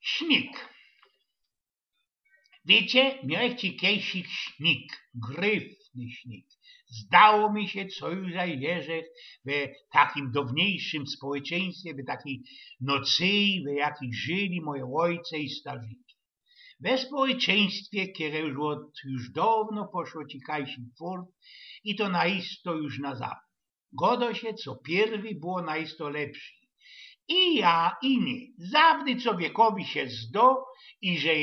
Śnik. Wiecie, miałem kiedyś śnik, gryfny śnik. Zdało mi się, co już leży w takim dawniejszym społeczeństwie, w takiej nocy, w jakiej żyli moi ojce i starzyki. W społeczeństwie, które już dawno poszło cikajszy furt i to naisto już na zachód. Godo się, co pierwi było naisto lepszy. I ja, i nie. Zawdy człowiekowi się zdo, i że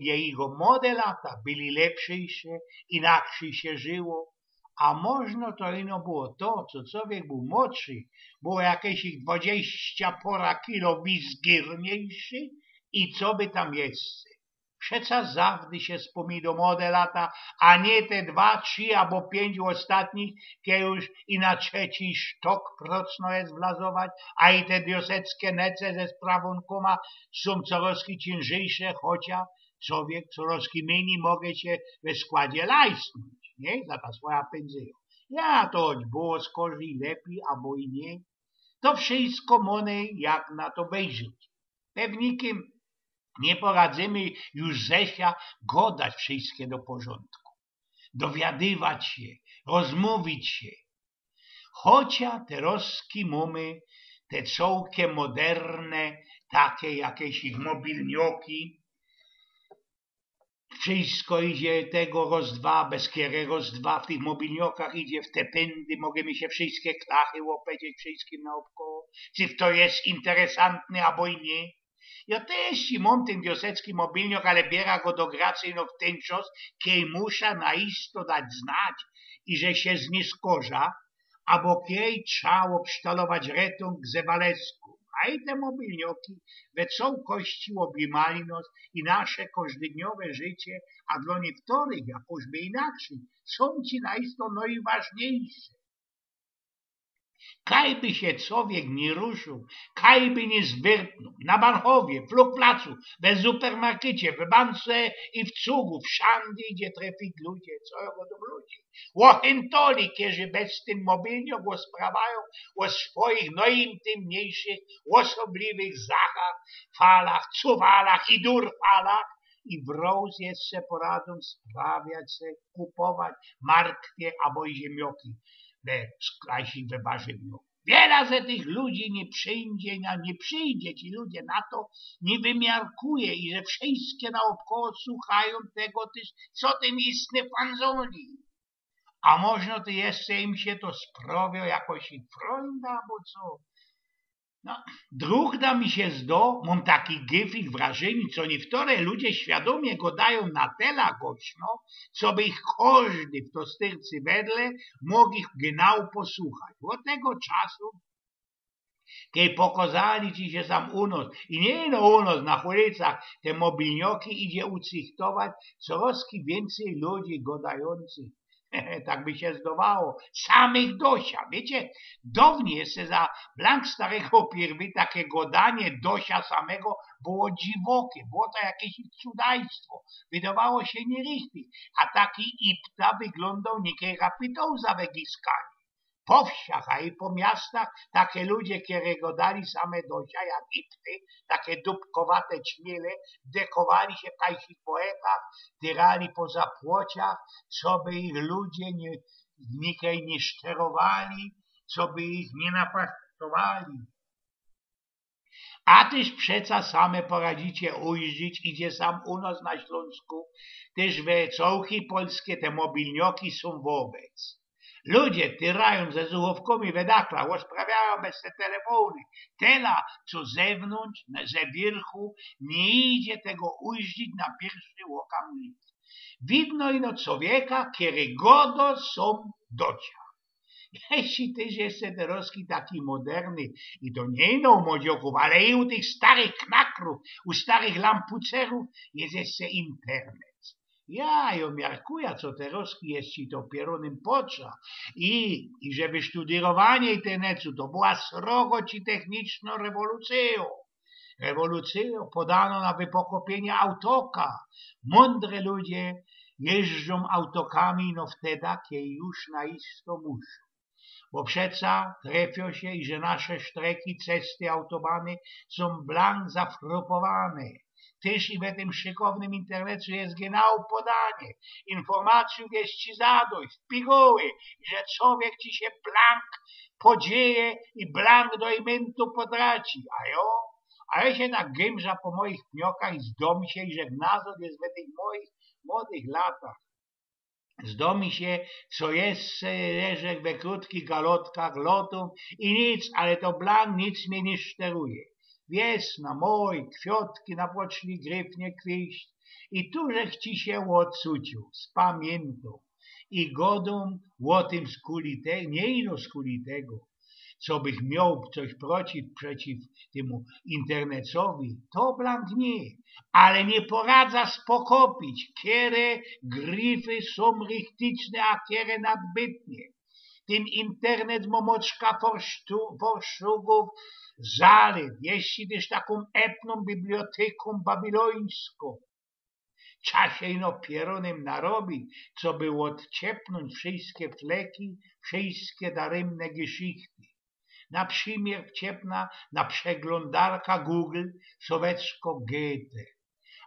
jego młode lata byli lepszejsze, inaczej się żyło. A można to ino było to, co człowiek był młodszy, było jakieś 20 pora kilo wizgierniejszy i co by tam jeszcze. Przeca zawdy się wspomina młode lata, a nie te 2, 3 albo 5 ostatnich, kiedy już i na trzeci sztok procno jest wlazować, a i te dioseckie nece ze sprawunkoma są coraz ciężejsze, chociaż człowiek coraz mniej mogę się we składzie lajsnąć, nie? Za ta swoja pędzyła. Ja to choć było skorzy lepiej, albo i nie, to wszystko monej jak na to wejrzeć. Pewnikiem nie poradzimy już zesia godać wszystkie do porządku, dowiadywać się, rozmówić się. Chociaż teraz mamy te całkiem moderne, takie jakieś ich mobilnioki, wszystko idzie tego rozdwa, bez kiedy rozdwa w tych mobilniokach idzie w te pędy, możemy się wszystkie klachy opowiedzieć wszystkim naokoło, czy to jest interesantne, albo i nie. Ja też mam ten wiosecki mobilniok, ale biera go do gracy no w ten czas, kiedy muszę naisto dać znać i że się zniskorza, albo kiedy trzeba obsztalować retung ze walesku. A i te mobilnioki we całości objimali nas i nasze każdodniowe życie, a dla niektórych jakożby inaczej, są ci naisto najważniejsze. Kajby się człowiek nie ruszył, kajby nie zwyrtnął, na Banchowie, w Flugplacu, w supermarkecie, w bance i w cugu, wszędzie gdzie trafić ludzie, co robią ludzie. Łochentoli, którzy bez tym mobilnie go sprawają o swoich najintymniejszych, osobliwych zachach, falach, cuwalach i durfalach i wroz jeszcze poradzą sprawiać się, kupować markwie albo i ziemioki. We warzywniu. Wiele ze tych ludzi nie przyjdzie, ci ludzie na to nie wymiarkuje i że wszystkie naokoło słuchają tego też, co ten istny pan rządzi. A można to jeszcze im się to sprawia jakoś ich freunda, albo co? No, druh da mi się zdo, mam taki gyfik wrażenie, co niektóre ludzie świadomie go dają na tela głośno, co by ich każdy w to styrcy wedle mógł ich genau posłuchać. Od tego czasu, kiedy pokazali ci się sam unos, i nie no unos, na ulicach te mobilnioki idzie ucichtować coraz więcej ludzi godających. Tak by się zdawało, samych dosia. Wiecie, dawniej jeszcze za blank starego pierwy takie godanie dosia samego było dziwokie, było to jakieś cudajstwo. Wydawało się nierichty, a taki ipta wyglądał niekiej rapitał za wegiskami. Po wsiach, a i po miastach takie ludzie, które godali same dosia jak ipty, takie dubkowate ćmiele, dekowali się w kajszych poetach, tyrali po zapłociach, co by ich ludzie nikiej nie szczerowali, co by ich nie napastowali. A tyż przeca same poradzicie ujrzeć, idzie sam u nas na Śląsku, też we cołki polskie te mobilnioki są wobec. Ludzie tyrają ze zuchowkami wedakla, rozprawiają bez te telefony. Tela, co zewnątrz, ze wierchu, nie idzie tego ujrzeć na pierwszy łokam nic. Widno ino człowieka, który godo są docia. Jeśli też jest teraz taki moderny, i to nie ino u młodzioków, ale i u tych starych knakrów, u starych lampucerów, jest jeszcze internet. Ja ją miarkuję, co teraz jest ci to pieronym pocza i że wystudirowanie internetu to była srogo ci techniczną rewolucją. Rewolucją podano na wypokopienie autoka. Mądre ludzie jeżdżą autokami no wtedy, kiedy już naisto muszą. Bo przeca trefią się, i że nasze sztreki, cesty, autobany są blank zafrupowane. Tyż i w tym szykownym internecie jest genau podanie. Informacją jest ci zadojść, piguły, że człowiek ci się blank podzieje i blank do imentu potraci. A ja się tak gębża po moich pniokach i zdomi się, że gnazor jest w tych moich młodych latach. Zdomi się, co jest leżek we krótkich galotkach lotów i nic, ale to blank nic mnie nie szteruje. Wiesna, moj, kwiotki na poczli gryfnie kwiść i tużech ci się odsucił, z pamiętą i godą o tym nie ino skulitego, co bych miał coś przeciw temu internetowi, to blank nie, ale nie poradza spokopić, kiedy gryfy są rychtyczne, a kiedy nadbytnie. Ten internet momoczka forszugów zalet, jeśli też taką epną biblioteką babilońską. Czasie ino pieronem narobić, co by odciepnąć wszystkie fleki, wszystkie daremne geschichty. Na przykład wciepna na przeglądarka Google sowiecko Goethe.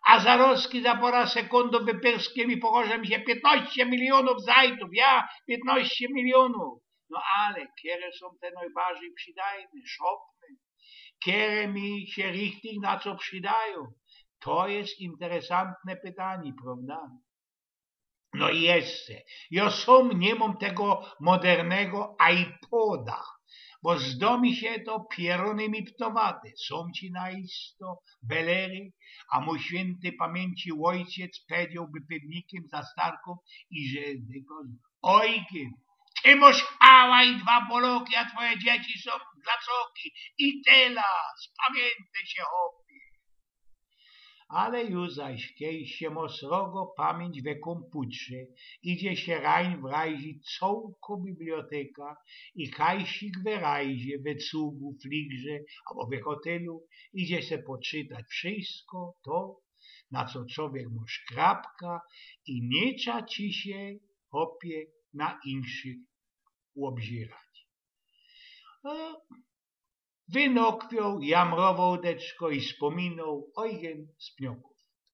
A Zarowski za pora sekundą wypierskie mi położy mi się 15 milionów zajtów. Ja 15 milionów. No ale kiedy są te najbardziej przydajne, szopne? Kiedy mi się richtig na co przydają? To jest interesantne pytanie, prawda? No i jeszcze, ja sam nie mam tego modernego iPoda, bo zdomi się to pieronem i ptowate. Są ci naisto belery, a mój święty pamięci ojciec powiedziałby pewnikiem za starką i że ojkiem, ty masz hała i 2 boloki, a twoje dzieci są dlacoki i teraz, pamiętaj się hopie. Ale już zaś kiedyś się srogo pamięć we komputrze, idzie się rań w rajzi całko biblioteka i kajsik we rajzie, we cugu, fligrze albo we hotelu, idzie się poczytać wszystko to, na co człowiek ma szkrapka i nie cza ci się hopie na inszych obzierać. Wynokwiał, jamrował deczko i wspominał ojgen z pnioków.